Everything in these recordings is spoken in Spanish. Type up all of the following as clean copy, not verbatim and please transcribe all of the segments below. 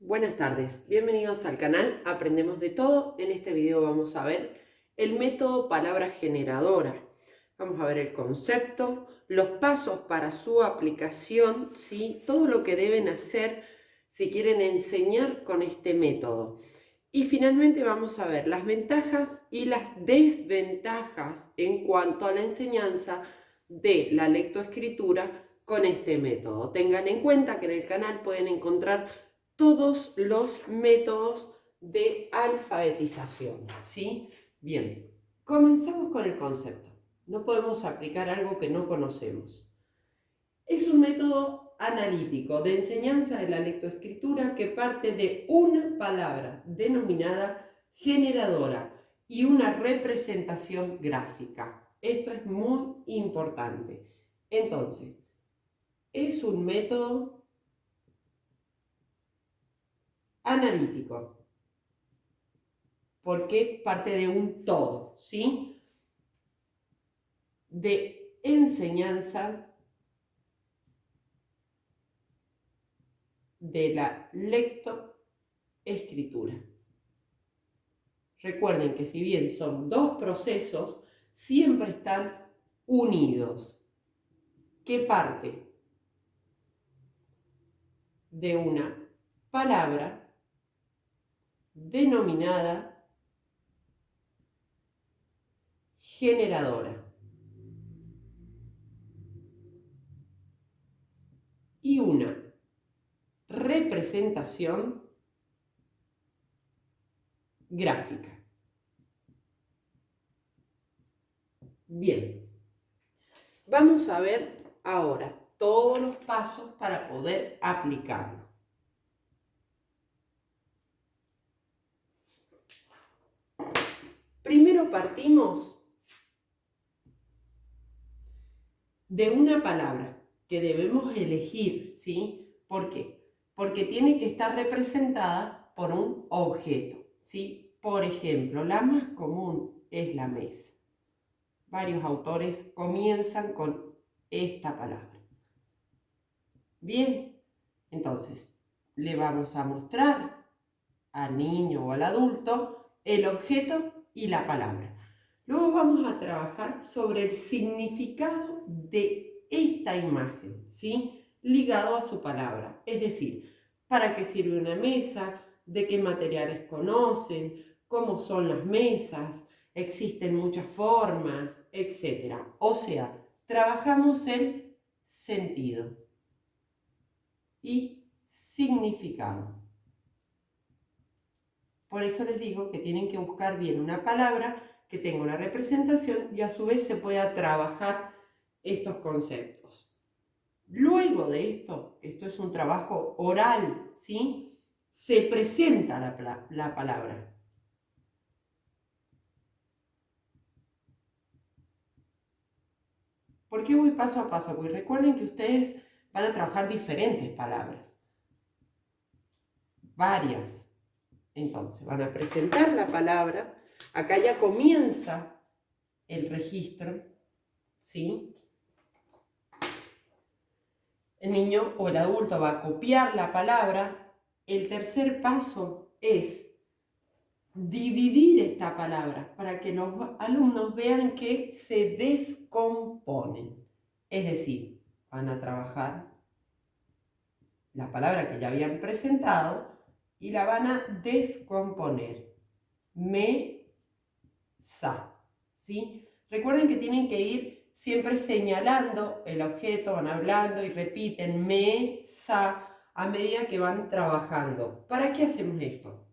Buenas tardes, bienvenidos al canal Aprendemos de Todo. En este video vamos a ver el método palabra generadora. Vamos a ver el concepto, los pasos para su aplicación, ¿sí? Todo lo que deben hacer si quieren enseñar con este método. Y finalmente vamos a ver las ventajas y las desventajas en cuanto a la enseñanza de la lectoescritura con este método. Tengan en cuenta que en el canal pueden encontrar todos los métodos de alfabetización, ¿sí? Bien, comenzamos con el concepto. No podemos aplicar algo que no conocemos. Es un método analítico de enseñanza de la lectoescritura que parte de una palabra denominada generadora y una representación gráfica. Esto es muy importante. Entonces, es un método analítico, porque parte de un todo, ¿sí? De enseñanza de la lectoescritura. Recuerden que si bien son dos procesos, siempre están unidos. ¿Qué parte? De una palabra denominada generadora y una representación gráfica. Bien, vamos a ver ahora todos los pasos para poder aplicarlo. Primero partimos de una palabra que debemos elegir, ¿sí? ¿Por qué? Porque tiene que estar representada por un objeto, ¿sí? Por ejemplo, la más común es la mesa. Varios autores comienzan con esta palabra. Bien, entonces le vamos a mostrar al niño o al adulto el objeto y la palabra. Luego vamos a trabajar sobre el significado de esta imagen, ¿sí? Ligado a su palabra. Es decir, ¿para qué sirve una mesa? ¿De qué materiales conocen? ¿Cómo son las mesas? ¿Existen muchas formas? Etcétera. O sea, trabajamos en sentido y significado. Por eso les digo que tienen que buscar bien una palabra que tenga una representación y a su vez se pueda trabajar estos conceptos. Luego de esto es un trabajo oral, ¿sí? Se presenta la palabra. ¿Por qué voy paso a paso? Porque recuerden que ustedes van a trabajar diferentes palabras. Varias. Entonces, van a presentar la palabra. Acá ya comienza el registro, ¿sí? El niño o el adulto va a copiar la palabra. El tercer paso es dividir esta palabra para que los alumnos vean que se descomponen. Es decir, van a trabajar la palabra que ya habían presentado y la van a descomponer. Mesa, ¿sí? Recuerden que tienen que ir siempre señalando el objeto, van hablando y repiten mesa a medida que van trabajando. ¿Para qué hacemos esto?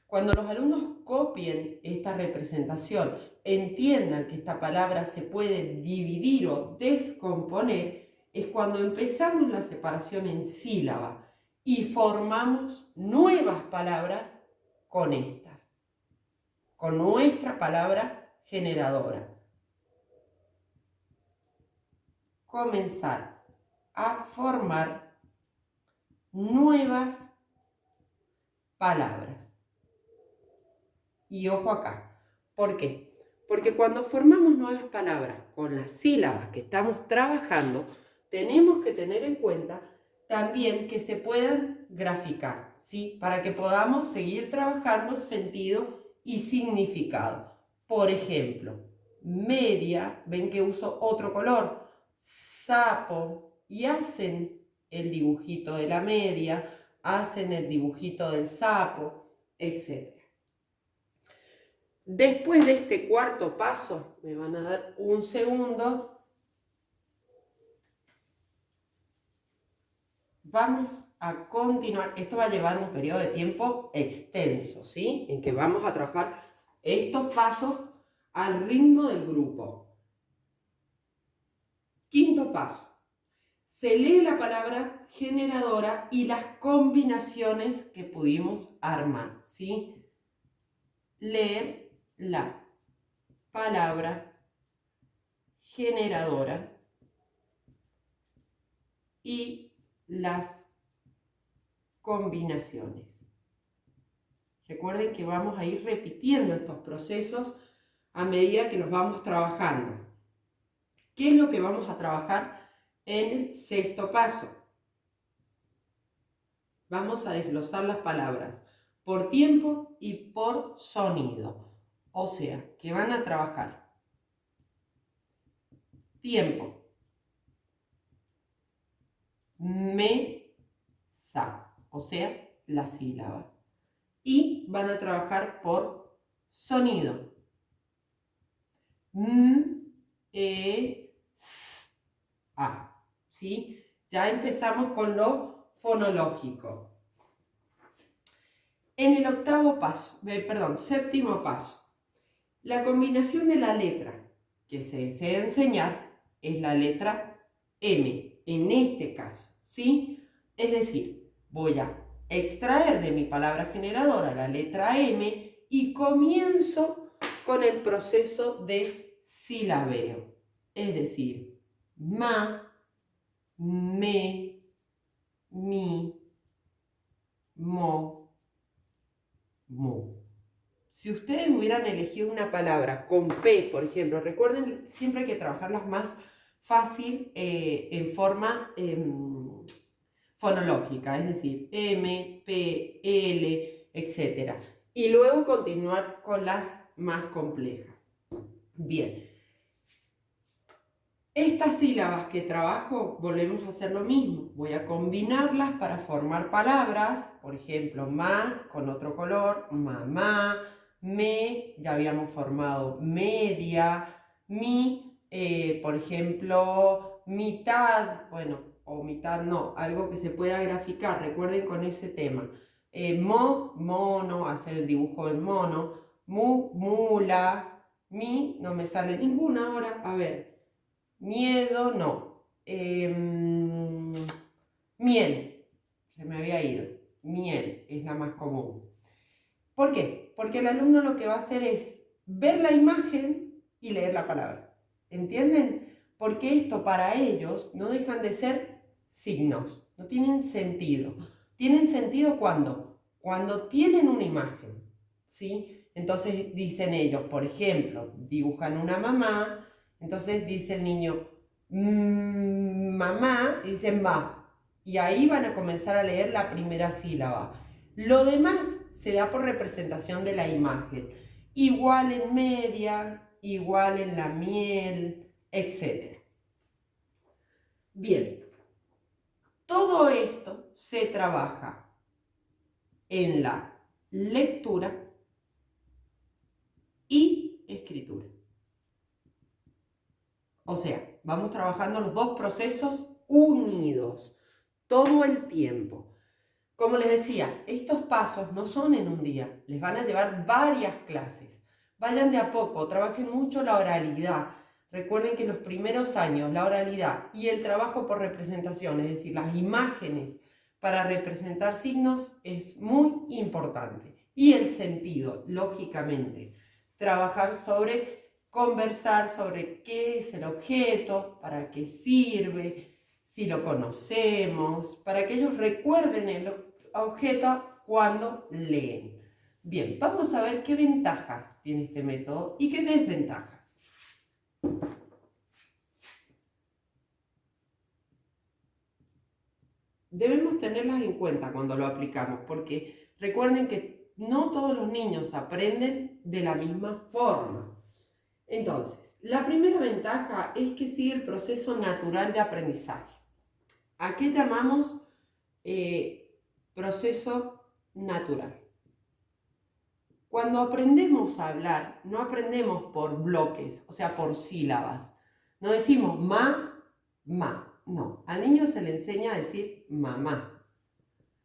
Cuando los alumnos copien esta representación, entiendan que esta palabra se puede dividir o descomponer, es cuando empezamos la separación en sílaba y formamos nuevas palabras con estas, con nuestra palabra generadora. Comenzar a formar nuevas palabras. Y ojo acá, ¿por qué? Porque cuando formamos nuevas palabras con las sílabas que estamos trabajando, tenemos que tener en cuenta también que se puedan graficar, ¿sí? Para que podamos seguir trabajando sentido y significado. Por ejemplo, media, ven que uso otro color, sapo, y hacen el dibujito de la media, hacen el dibujito del sapo, etc. Después de este cuarto paso, me van a dar un segundo. Vamos a continuar. Esto va a llevar un periodo de tiempo extenso, ¿sí? En que vamos a trabajar estos pasos al ritmo del grupo. Quinto paso. Se lee la palabra generadora y las combinaciones que pudimos armar, ¿sí? Leer la palabra generadora y las combinaciones. Recuerden que vamos a ir repitiendo estos procesos a medida que los vamos trabajando. ¿Qué es lo que vamos a trabajar en el sexto paso? Vamos a desglosar las palabras por tiempo y por sonido. O sea, que van a trabajar tiempo, mesa, o sea, la sílaba. Y van a trabajar por sonido. S, A. ¿Sí? Ya empezamos con lo fonológico. En el séptimo paso, la combinación de la letra que se desea enseñar es la letra M, en este caso, ¿sí? Es decir, voy a extraer de mi palabra generadora la letra M y comienzo con el proceso de silabeo. Es decir, ma, me, mi, mo, mu. Si ustedes hubieran elegido una palabra con P, por ejemplo, recuerden, siempre hay que trabajarlas más fácil en forma fonológica, es decir, M, P, L, etc. Y luego continuar con las más complejas. Bien. Estas sílabas que trabajo, volvemos a hacer lo mismo. Voy a combinarlas para formar palabras, por ejemplo, ma con otro color, mamá, me, ya habíamos formado media, mi, por ejemplo, mitad, bueno, o mitad no, algo que se pueda graficar, recuerden con ese tema. Mono, hacer el dibujo del mono, mula, mi, no me sale ninguna ahora, a ver. Miedo, no. Miel, se me había ido. Miel es la más común. ¿Por qué? Porque el alumno lo que va a hacer es ver la imagen y leer la palabra. ¿Entienden? Porque esto para ellos no dejan de ser signos, no tienen sentido. ¿Tienen sentido cuándo? Cuando tienen una imagen, ¿sí? Entonces dicen ellos, por ejemplo, dibujan una mamá. Entonces dice el niño, mamá, y dicen ma. Y ahí van a comenzar a leer la primera sílaba. Lo demás se da por representación de la imagen. Igual en media, igual en la miel, etc. Bien, todo esto se trabaja en la lectura y escritura. O sea, vamos trabajando los dos procesos unidos todo el tiempo. Como les decía, estos pasos no son en un día, les van a llevar varias clases. Vayan de a poco, trabajen mucho la oralidad. Recuerden que en los primeros años la oralidad y el trabajo por representación, es decir, las imágenes para representar signos, es muy importante. Y el sentido, lógicamente, trabajar sobre conversar sobre qué es el objeto, para qué sirve, si lo conocemos, para que ellos recuerden el objeto cuando leen. Bien, vamos a ver qué ventajas tiene este método y qué desventajas. debemos tenerlas en cuenta cuando lo aplicamos, porque recuerden que no todos los niños aprenden de la misma forma. Entonces, la primera ventaja es que sigue el proceso natural de aprendizaje. ¿A qué llamamos proceso natural? Cuando aprendemos a hablar, no aprendemos por bloques, o sea, por sílabas. No decimos ma, no. Al niño se le enseña a decir mamá,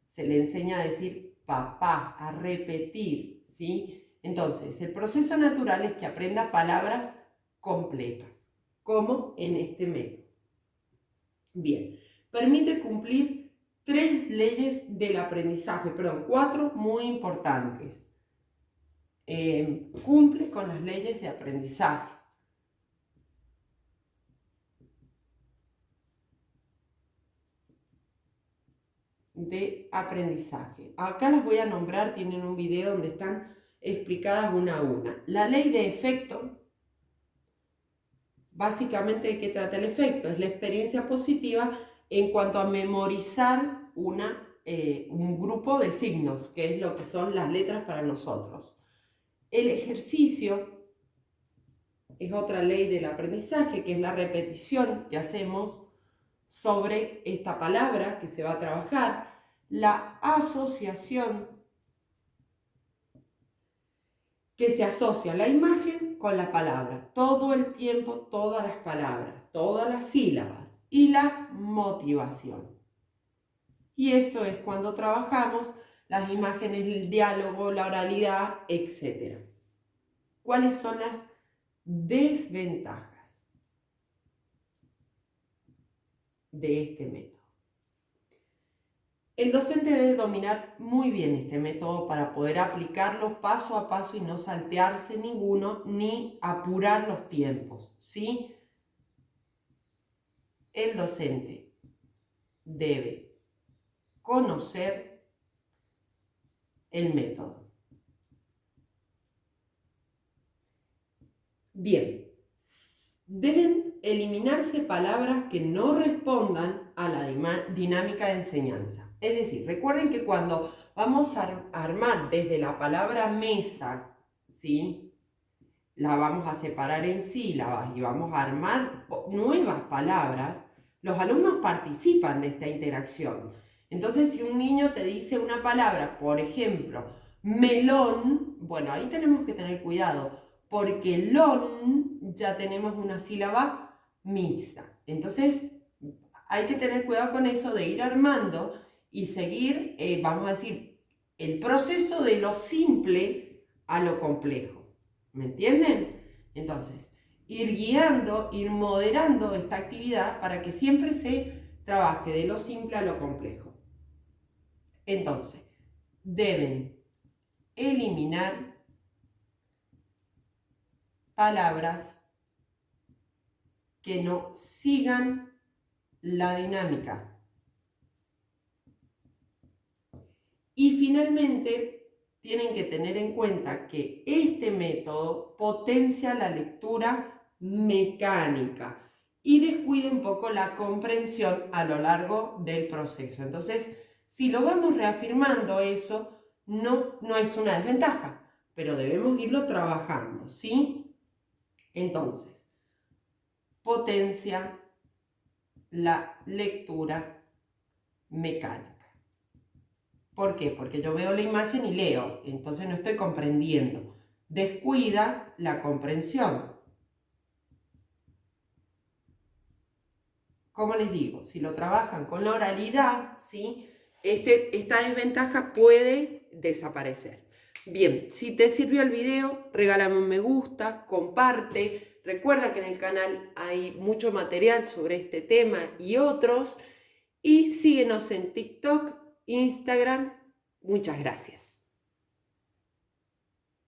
se le enseña a decir papá, a repetir, ¿sí? Entonces, el proceso natural es que aprenda palabras completas, como en este método. Bien, permite cumplir 3 leyes del aprendizaje, 4 muy importantes. Cumple con las leyes de aprendizaje. Acá las voy a nombrar, tienen un video donde están explicadas una a una. La ley de efecto, básicamente ¿de qué trata el efecto? Es la experiencia positiva en cuanto a memorizar un grupo de signos, que es lo que son las letras para nosotros. El ejercicio es otra ley del aprendizaje, que es la repetición que hacemos sobre esta palabra que se va a trabajar. La asociación, que se asocia la imagen con la palabra, todo el tiempo, todas las palabras, todas las sílabas. Y la motivación. Y eso es cuando trabajamos las imágenes, el diálogo, la oralidad, etc. ¿Cuáles son las desventajas de este método? El docente debe dominar muy bien este método para poder aplicarlo paso a paso y no saltearse ninguno ni apurar los tiempos, ¿sí? El docente debe conocer el método. Bien, deben eliminarse palabras que no respondan a la dinámica de enseñanza. Es decir, recuerden que cuando vamos a armar desde la palabra mesa, ¿sí? La vamos a separar en sílabas y vamos a armar nuevas palabras, los alumnos participan de esta interacción. Entonces, si un niño te dice una palabra, por ejemplo, melón, bueno, ahí tenemos que tener cuidado, porque lon ya tenemos una sílaba mixta. Entonces, hay que tener cuidado con eso de ir armando y seguir, vamos a decir, el proceso de lo simple a lo complejo. ¿Me entienden? Entonces, ir guiando, ir moderando esta actividad para que siempre se trabaje de lo simple a lo complejo. Entonces, deben eliminar palabras que no sigan la dinámica. Y finalmente, tienen que tener en cuenta que este método potencia la lectura mecánica y descuida un poco la comprensión a lo largo del proceso. Entonces, si lo vamos reafirmando, eso no es una desventaja, pero debemos irlo trabajando, ¿sí? Entonces, potencia la lectura mecánica. ¿Por qué? Porque yo veo la imagen y leo, entonces no estoy comprendiendo. Descuida la comprensión. Como les digo, si lo trabajan con la oralidad, ¿sí? Esta desventaja puede desaparecer. Bien, si te sirvió el video, regálame un me gusta, comparte. Recuerda que en el canal hay mucho material sobre este tema y otros. Y síguenos en TikTok, Instagram. Muchas gracias.